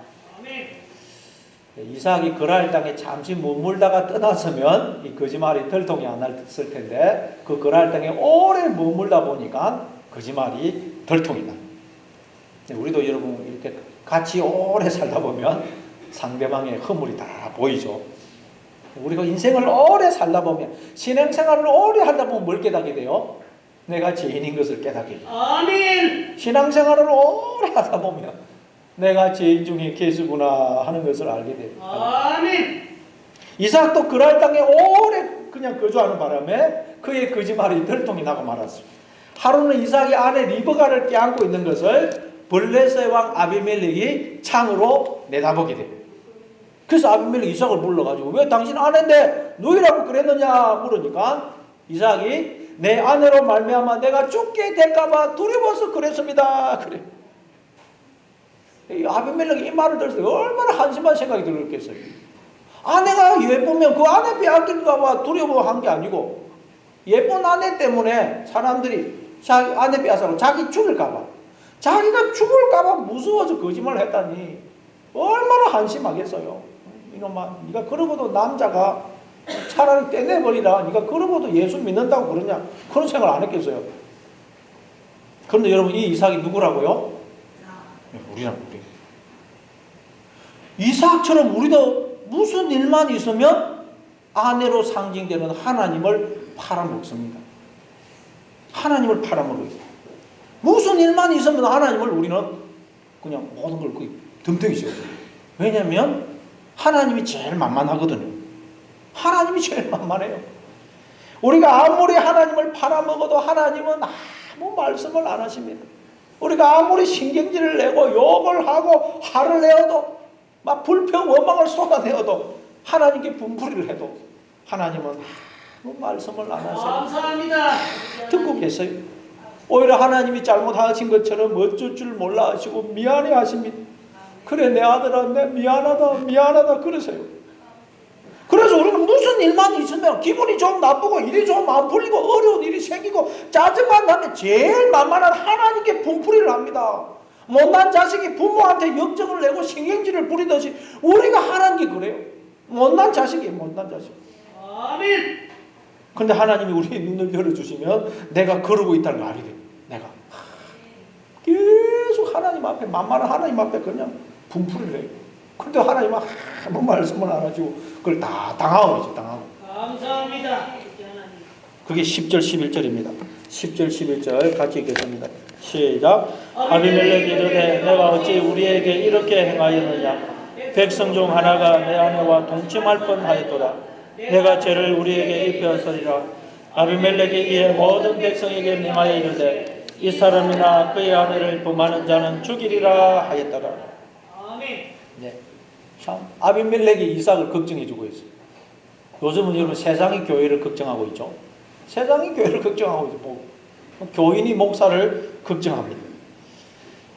S1: 이삭이 그랄 땅에 잠시 머물다가 떠났으면 이 거짓말이 들통이 안 났을 텐데 그 그랄 땅에 오래 머물다 보니까 거짓말이 들통이 나. 우리도 여러분 이렇게 같이 오래 살다 보면 상대방의 허물이 다 보이죠. 우리가 인생을 오래 살다 보면 신앙생활을 오래 하다 보면 뭘 깨닫게 돼요? 내가 죄인인 것을 깨닫게 돼요.
S2: 아멘.
S1: 신앙생활을 오래 하다 보면 내가 죄인 중에 계수구나 하는 것을 알게 돼요.
S2: 아멘.
S1: 이삭도 그랄 땅에 오래 그냥 거주하는 바람에 그의 거짓말이 들통이 나고 말았어요. 하루는 이삭이 아내 리브가를 껴안고 있는 것을 블레셋 왕 아비멜렉이 창으로 내다보게 돼요. 그래서 아비멜렉이 이삭을 불러가지고 왜 당신 아내인데 누이라고 그랬느냐 물으니까 이삭이 내 아내로 말미암아 내가 죽게 될까봐 두려워서 그랬습니다. 그래. 아비멜렉이 이 말을 들었을 때 얼마나 한심한 생각이 들었겠어요. 아내가 예쁘면 그 아내 빼앗길까봐 두려워한 게 아니고 예쁜 아내 때문에 사람들이 자기 아내 빼앗아서 자기 죽을까봐 자기가 죽을까봐 무서워서 거짓말을 했다니 얼마나 한심하겠어요. 이놈아 네가 그러고도 남자가 차라리 떼내버리라. 네가 그러고도 예수 믿는다고 그러냐. 그런 생각을 안 했겠어요. 그런데 여러분 이 이삭이 누구라고요? 우리랑 우리. 이삭처럼 우리도 무슨 일만 있으면 아내로 상징되는 하나님을 팔아먹습니다. 하나님을 팔아먹어요. 무슨 일만 있으면 하나님을 우리는 그냥 모든 걸 덤덩이 씌워요. 왜냐하면 하나님이 제일 만만하거든요. 하나님이 제일 만만해요. 우리가 아무리 하나님을 팔아먹어도 하나님은 아무 말씀을 안 하십니다. 우리가 아무리 신경질을 내고 욕을 하고 화를 내어도 막 불평 원망을 쏟아내어도 하나님께 분풀이를 해도 하나님은 아무 말씀을 안 하세요.
S2: 감사합니다.
S1: 듣고 계세요. 오히려 하나님이 잘못하신 것처럼 어쩔 줄 몰라 하시고 미안해 하십니다. 그래 내 아들아 내 미안하다 그러세요. 그래서 우리는 무슨 일만 있으면 기분이 좀 나쁘고 일이 좀 안 풀리고 어려운 일이 생기고 짜증만 나면 제일 만만한 하나님께 분풀이를 합니다. 못난 자식이 부모한테 역정을 내고 신경질을 부리듯이 우리가 하는 게 그래요. 못난 자식이에요. 못난 자식.
S2: 아멘.
S1: 그런데 하나님이 우리의 눈을 열어주시면 내가 그러고 있다는 걸 알게 돼요. 내가 계속 하나님 앞에 만만한 하나님 앞에 그냥 분풀이를 해요. 그런데 하나님은 아무 말씀을 안 하시고 그걸 다 당하고 당하고.
S2: 감사합니다.
S1: 그게 10절 11절입니다. 10절 11절 같이 읽겠습니다. 시작. 아비멜렉이 이르되 내가 어찌 우리에게 이렇게 행하였느냐. 백성 중 하나가 내 아내와 동침할 뻔하였도다. 내가 죄를 우리에게 입혔으리라. 아비멜렉이 이에 모든 백성에게 명하여 이르되 이 사람이나 그의 아내를 범하는 자는 죽이리라 하였더라.
S2: 아멘.
S1: 네. 참 아비멜렉이 이삭을 걱정해주고 있어요. 요즘은 여러분 세상이 교회를 걱정하고 있죠. 세상이 교회를 걱정하고 있죠. 뭐, 교인이 목사를 걱정합니다.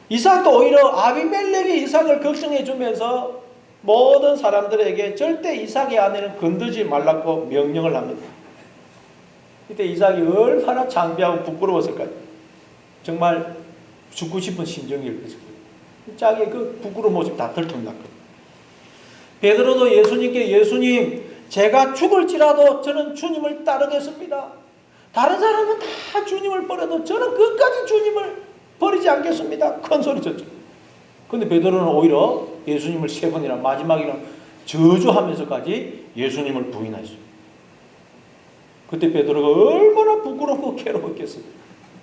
S1: 이삭도 오히려 아비멜렉이 이삭을 걱정해주면서 모든 사람들에게 절대 이삭의 아내는 건드지 말라고 명령을 합니다. 이때 이삭이 얼마나 창피하고 부끄러웠을까요? 정말 죽고 싶은 심정일 것이고 자기의 그 부끄러운 모습 다 들통났거든요. 베드로도 예수님께 예수님 제가 죽을지라도 저는 주님을 따르겠습니다. 다른 사람은 다 주님을 버려도 저는 끝까지 주님을 버리지 않겠습니다. 큰 소리 쳤죠. 근데 베드로는 오히려 예수님을 3번이나 마지막에는 저주하면서까지 예수님을 부인했어요. 그때 베드로가 얼마나 부끄럽고 괴로웠겠어요.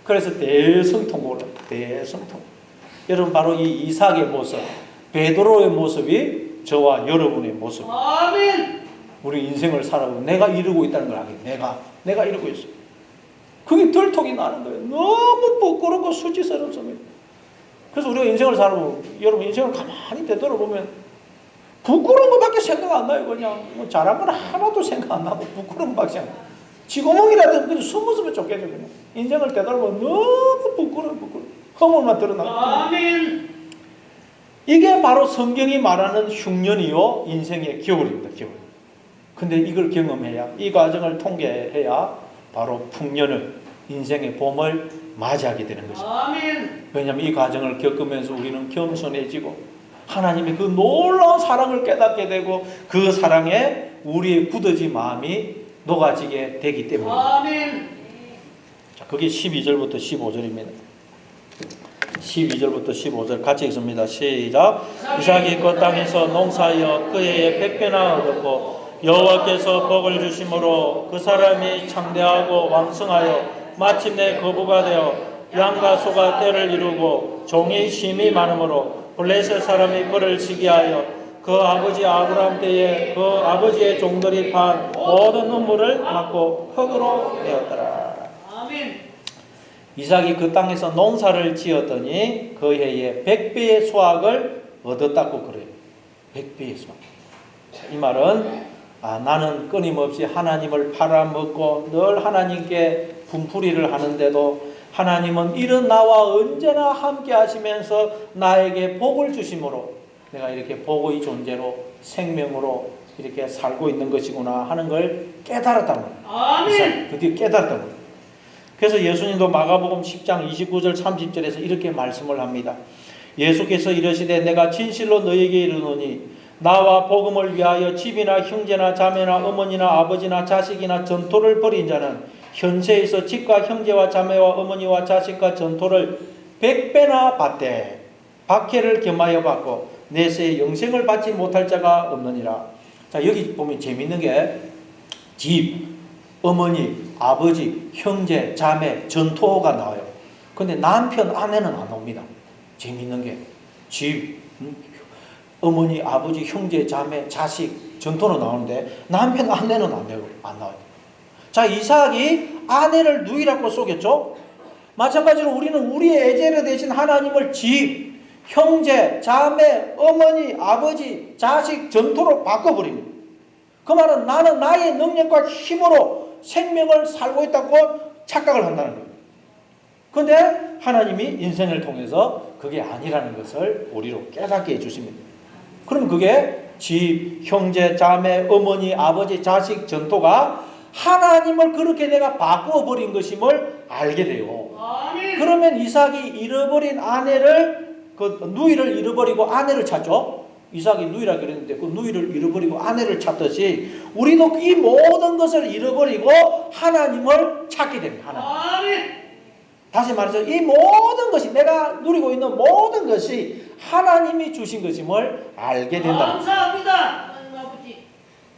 S1: 그래서 대성통곡을 합니다. 대성통. 여러분 바로 이 이삭의 모습, 베드로의 모습이 저와 여러분의 모습.
S2: 아멘.
S1: 우리 인생을 살아보면 내가 이루고 있다는 걸 알게. 내가 이루고 있어. 그게 들통이 나는 거예요. 너무 부끄럽고 수치스럽습니다. 그래서 우리가 인생을 살아보면 여러분 인생을 가만히 되돌아보면 부끄러운 것밖에 생각 안 나요. 그냥 뭐 잘한 건 하나도 생각 안 나고 부끄러운 것밖에 안 나요. 쥐구멍이라도 그냥 숨으면 쫓겨져. 그냥 인생을 되돌아보면 너무 부끄러워. 허물만 드러나고.
S2: 아멘.
S1: 이게 바로 성경이 말하는 흉년이요 인생의 겨울입니다. 겨울. 근데 이걸 경험해야, 이 과정을 통과해야 바로 풍년을, 인생의 봄을 맞이하게 되는 것입니다.
S2: 아멘.
S1: 왜냐하면 이 과정을 겪으면서 우리는 겸손해지고 하나님의 그 놀라운 사랑을 깨닫게 되고 그 사랑에 우리의 굳어진 마음이 녹아지게 되기 때문입니다.
S2: 아멘.
S1: 자, 그게 12절부터 15절입니다. 12절부터 15절 같이 읽습니다. 시작. 이삭이 그 땅에서 농사하여 그 해에 100배나 얻었고 여호와께서 복을 주심으로 그 사람이 창대하고 왕성하여 마침내 거부가 되어 양과 소가 때를 이루고 종이 심이 많으므로 블레셋 사람이 그를 시기하여 그 아버지 아브라함 때에 그 아버지의 종들이 판 모든 눈물을 막고 흙으로 되었더라.
S2: 아멘.
S1: 이삭이 그 땅에서 농사를 지었더니 그 해에 100배의 수확을 얻었다고 그래요. 100배의 수확. 이 말은 나는 끊임없이 하나님을 팔아먹고 늘 하나님께 분풀이를 하는데도 하나님은 이런 나와 언제나 함께 하시면서 나에게 복을 주심으로 내가 이렇게 복의 존재로 생명으로 이렇게 살고 있는 것이구나 하는 걸 깨달았다는 거예요.
S2: 아멘.
S1: 드디어 깨달았다는 거예요. 그래서 예수님도 마가복음 10장 29절 30절에서 이렇게 말씀을 합니다. 예수께서 이르시되 내가 진실로 너에게 이르노니 나와 복음을 위하여 집이나 형제나 자매나 어머니나 아버지나 자식이나 전토를 벌인 자는 현세에서 집과 형제와 자매와 어머니와 자식과 전토를 100배나 받되 박해를 겸하여 받고 내세에 영생을 받지 못할 자가 없느니라. 자, 여기 보면 재밌는 게 집, 어머니, 아버지, 형제, 자매, 전토가 나와요. 근데 남편, 아내는 안 나옵니다. 재밌는 게 집, 어머니, 아버지, 형제, 자매, 자식, 전토는 나오는데 남편, 아내는 안 나와요. 자, 이삭이 아내를 누이라고 속였죠. 마찬가지로 우리는 우리의 에제르 대신 하나님을 집, 형제, 자매, 어머니, 아버지, 자식, 전토로 바꿔버립니다. 그 말은 나는 나의 능력과 힘으로 생명을 살고 있다고 착각을 한다는 거예요. 그런데 하나님이 인생을 통해서 그게 아니라는 것을 우리로 깨닫게 해주십니다. 그럼 그게 집, 형제, 자매, 어머니, 아버지, 자식, 전토가 하나님을 그렇게 내가 바꾸어버린 것임을 알게 돼요.
S2: 아멘.
S1: 그러면 이삭이 잃어버린 아내를, 그 누이를 잃어버리고 아내를 찾죠. 이삭이 누이라 그랬는데 그 누이를 잃어버리고 아내를 찾듯이 우리도 이 모든 것을 잃어버리고 하나님을 찾게 됩니다. 하나님.
S2: 아멘.
S1: 다시 말해서 이 모든 것이, 내가 누리고 있는 모든 것이 하나님이 주신 것임을 알게 된다.
S2: 감사합니다. 하나님 아버지.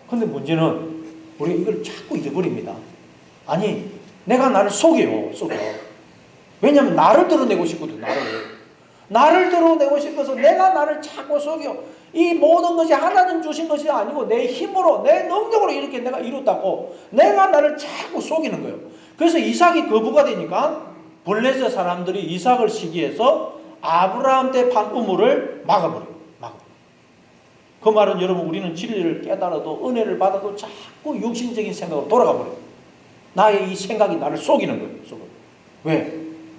S1: 근데 문제는 우리가 이걸 자꾸 잊어버립니다. 아니, 내가 나를 속여. 왜냐하면 나를 드러내고 싶거든. 나를 드러내고 싶어서 내가 나를 자꾸 속여. 이 모든 것이 하나님 주신 것이 아니고 내 힘으로, 내 능력으로 이렇게 내가 이뤘다고 내가 나를 자꾸 속이는 거예요. 그래서 이삭이 거부가 되니까 블레셋 사람들이 이삭을 시기해서 아브라함 때 판 우물을 막아버려요. 그 말은 여러분, 우리는 진리를 깨달아도 은혜를 받아도 자꾸 육신적인 생각으로 돌아가 버려요. 나의 이 생각이 나를 속이는 거예요. 왜?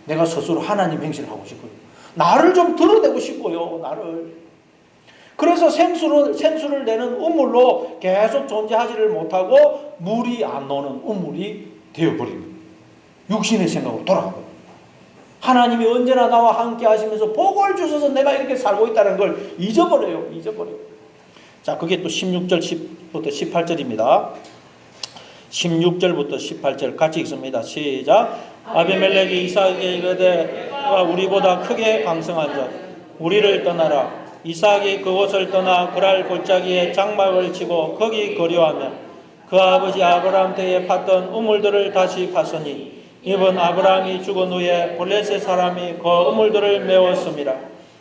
S1: 내가 스스로 하나님 행실을 하고 싶어요. 나를 좀 드러내고 싶어요. 나를. 그래서 생수를 내는 우물로 계속 존재하지를 못하고 물이 안 나오는 우물이 되어버립니다. 육신의 생각으로 돌아가고 하나님이 언제나 나와 함께 하시면서 복을 주셔서 내가 이렇게 살고 있다는 걸 잊어버려요. 자, 그게 또 16절부터 18절입니다. 16절부터 18절 같이 읽습니다. 시작. 아비멜렉이 이삭에게 이르되 너가 우리보다 크게 강성한 자 우리를 떠나라. 이삭이 그곳을 떠나 그랄 골짜기에 장막을 치고 거기 거류하며 그 아버지 아브라함 때에 팠던 우물들을 다시 팠으니 이번 아브라함이 죽은 후에 블레셋 사람이 그 우물들을 메웠습니다.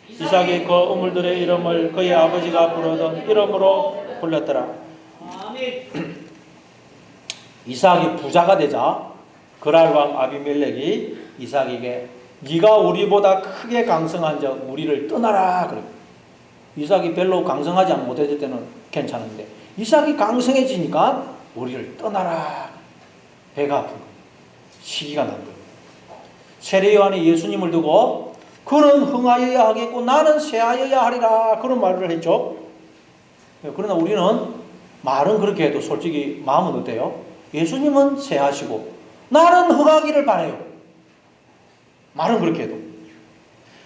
S1: 이삭이 그 우물들의 이름을 그의 아버지가 부르던 이름으로 불렀더라.
S2: 아멘.
S1: 이삭이 부자가 되자 그랄 왕 아비멜렉이 이삭에게 네가 우리보다 크게 강성한 자 우리를 떠나라 그래. 이삭이 별로 강성하지 못했을 때는 괜찮은데 이삭이 강성해지니까 우리를 떠나라. 배가 아픈 거예요. 시기가 난 거예요. 세례 요한이 예수님을 두고 그는 흥하여야 하겠고 나는 쇠하여야 하리라 그런 말을 했죠. 그러나 우리는 말은 그렇게 해도 솔직히 마음은 어때요? 예수님은 쇠하시고 나는 흥하기를 바라요. 말은 그렇게 해도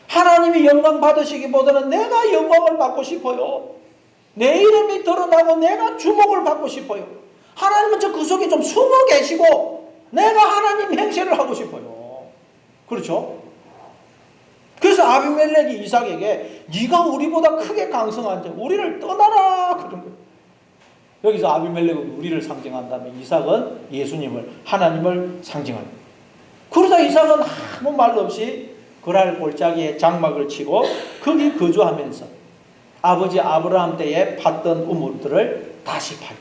S1: 하나님이 영광 받으시기보다는 내가 영광을 받고 싶어요. 내 이름이 드러나고 내가 주목을 받고 싶어요. 하나님은 저 그 속에 좀 숨어 계시고 내가 하나님 행세를 하고 싶어요. 그렇죠? 그래서 아비멜렉이 이삭에게 네가 우리보다 크게 강성한 자 우리를 떠나라 그런 거예요. 여기서 아비멜렉은 우리를 상징한다면 이삭은 예수님을 하나님을 상징합니다. 그러자 이삭은 아무 말 없이 그랄 골짜기에 장막을 치고 거기 거주하면서 아버지 아브라함 때에 팠던 우물들을 다시 파요.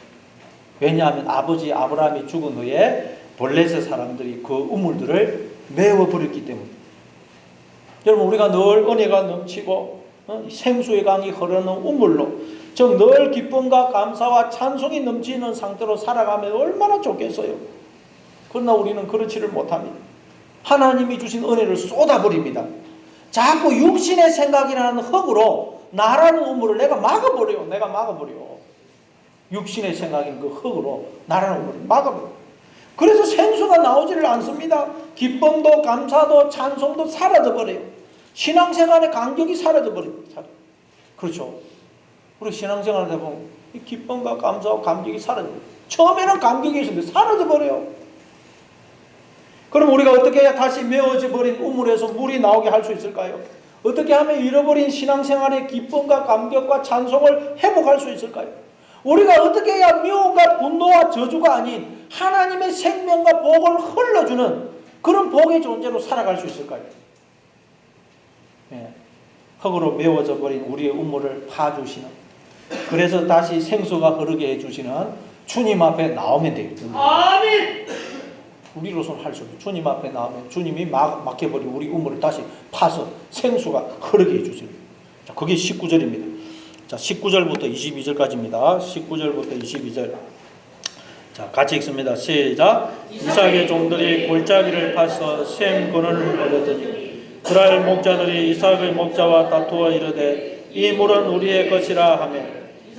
S1: 왜냐하면 아버지 아브라함이 죽은 후에 블레셋 사람들이 그 우물들을 메워버렸기 때문에. 여러분 우리가 늘 은혜가 넘치고 생수의 강이 흐르는 우물로 즉 늘 기쁨과 감사와 찬송이 넘치는 상태로 살아가면 얼마나 좋겠어요. 그러나 우리는 그렇지를 못합니다. 하나님이 주신 은혜를 쏟아버립니다. 자꾸 육신의 생각이라는 흙으로 나라는 우물을 내가 막아버려요. 육신의 생각인 그 흙으로 나라는 우물을 막아버려요. 그래서 생수가 나오지를 않습니다. 기쁨도 감사도 찬송도 사라져버려요. 신앙생활의 간격이 사라져버립니다. 그렇죠. 우리 신앙생활을 해보면 이 기쁨과 감사와 감격이 사라져요. 처음에는 감격이 있었는데 사라져버려요. 그럼 우리가 어떻게 해야 다시 메워져 버린 우물에서 물이 나오게 할 수 있을까요? 어떻게 하면 잃어버린 신앙생활의 기쁨과 감격과 찬송을 회복할 수 있을까요? 우리가 어떻게 해야 미움과 분노와 저주가 아닌 하나님의 생명과 복을 흘러주는 그런 복의 존재로 살아갈 수 있을까요? 흙으로 메워져 버린 우리의 우물을 파주시는, 그래서 다시 생수가 흐르게 해주시는 주님 앞에 나오면 되겠죠.
S2: 아멘.
S1: 우리로서는 할 수 없어요. 주님 앞에 나오면 주님이 막혀버린 우리 우물을 다시 파서 생수가 흐르게 해주시는. 자, 그게 19절입니다. 자, 19절부터 22절까지입니다. 19절부터 22절. 자, 같이 읽습니다. 시작. 이삭의 종들이 골짜기를 파서 샘 근원을 얻었더니 그랄 목자들이 이삭의 목자와 다투어 이르되 이 물은 우리의 것이라 하며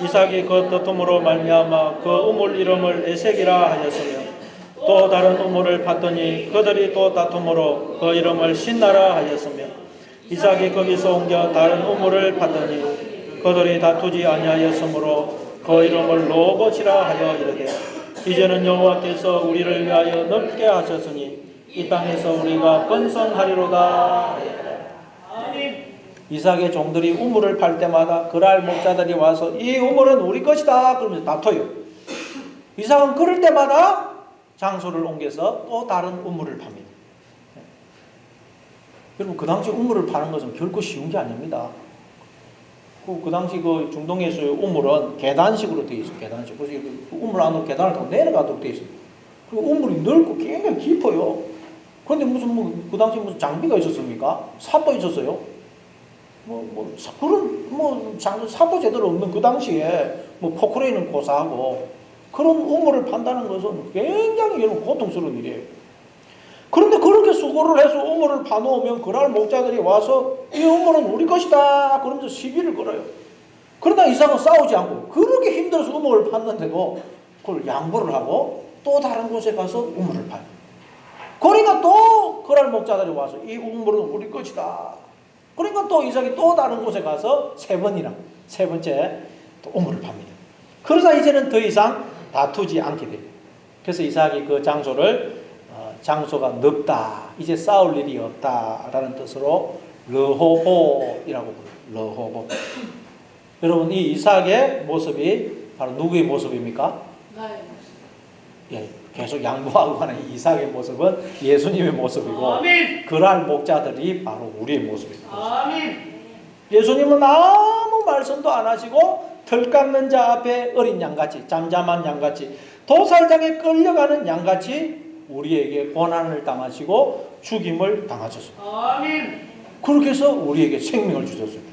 S1: 이삭이 그 다툼으로 말미암아 그 우물 이름을 에색이라 하였으며 또 다른 우물을 팠더니 그들이 또 다툼으로 그 이름을 신나라 하였으며 이삭이 거기서 옮겨 다른 우물을 팠더니 그들이 다투지 아니하였으므로 그 이름을 로봇이라 하여 이르되 이제는 여호와께서 우리를 위하여 넓게 하셨으니 이 땅에서 우리가 번성하리로다.
S2: 아멘.
S1: 이삭의 종들이 우물을 팔 때마다 그랄 목자들이 와서 이 우물은 우리 것이다 그러면서 다퉈요. 이삭은 그럴 때마다 장소를 옮겨서 또 다른 우물을 팝니다. 여러분 그 당시 우물을 파는 것은 결코 쉬운 게 아닙니다. 그 당시 그 중동에서의 우물은 계단식으로 되어 있어요. 계단식. 그래서 그 우물 안으로 계단을 타고 내려가도록 되어 있어요. 그 우물이 넓고 굉장히 깊어요. 그런데 무슨 그 당시 무슨 장비가 있었습니까? 삽도 있었어요. 삽도 제대로 없는 그 당시에 포크레인은 고사하고 그런 우물을 판다는 것은 굉장히 여러분 고통스러운 일이에요. 그런데 그렇게 수고를 해서 우물을 파놓으면 그날 목자들이 와서 이 우물은 우리 것이다 그러면서 시비를 걸어요. 그러나 이삭은 싸우지 않고 그렇게 힘들어서 우물을 팠는데도 그걸 양보를 하고 또 다른 곳에 가서 우물을 파요. 그러니까 또 거랄 목자들이 와서 이 우물은 우리 것이다. 그러니까 또 이삭이 또 다른 곳에 가서 세 번째 또 우물을 팝니다. 그러자 이제는 더 이상 다투지 않게 됩니다. 그래서 이삭이 그 장소를 장소가 넓다, 이제 싸울 일이 없다라는 뜻으로 르호보이라고 불러요. 르호보. 여러분, 이 이삭의 모습이 바로 누구의 모습입니까?
S2: 나의
S1: 예, 계속 양보하고 가는 이 이삭의 모습은 예수님의 모습이고,
S2: 아멘.
S1: 그랄 목자들이 바로 우리의 모습입니다.
S2: 아멘.
S1: 예수님은 아무 말씀도 안 하시고 털 깎는 자 앞에 어린 양같이, 잠잠한 양같이, 도살장에 끌려가는 양같이 우리에게 고난을 당하시고 죽임을 당하셨습니다.
S2: 아멘.
S1: 그렇게 해서 우리에게 생명을 주셨습니다.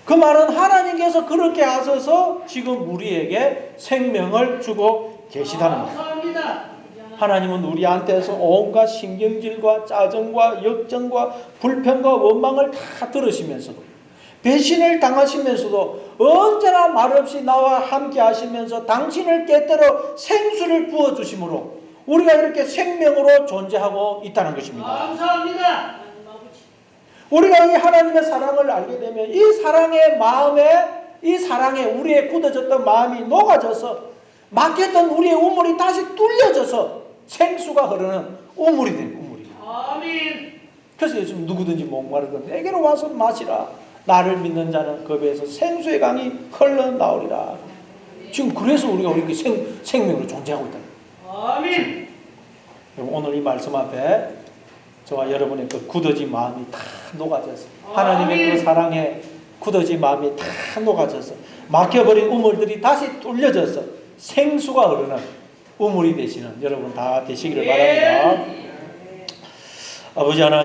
S1: 그 말은 하나님께서 그렇게 하셔서 지금 우리에게 생명을 주고 계시다는 말입니다.
S2: 감사합니다.
S1: 하나님은 우리한테서 온갖 신경질과 짜증과 역정과 불평과 원망을 다 들으시면서도, 배신을 당하시면서도 언제나 말없이 나와 함께 하시면서 당신을 깨뜨려 생수를 부어주심으로 우리가 이렇게 생명으로 존재하고 있다는 것입니다.
S2: 감사합니다.
S1: 우리가 이 하나님의 사랑을 알게 되면 이 사랑의 마음에, 이 사랑에 우리의 굳어졌던 마음이 녹아져서 막혔던 우리의 우물이 다시 뚫려져서 생수가 흐르는 우물이 됩니다. 우물이.
S2: 아멘.
S1: 그래서 예수님 누구든지 목마르든 내게로 와서 마시라. 나를 믿는 자는 그 배에서 생수의 강이 흘러나오리라. 지금 그래서 우리가 이렇게 생명으로 존재하고 있다.
S2: 아멘.
S1: 오늘 이 말씀 앞에 저와 여러분의 그 굳어진 마음이 다 녹아져서, 하나님의 그 사랑에 굳어진 마음이 다 녹아져서 막혀버린 우물들이 다시 뚫려져서 생수가 흐르는 우물이 되시는 여러분 다 되시기를 바랍니다. 아버지 하나님,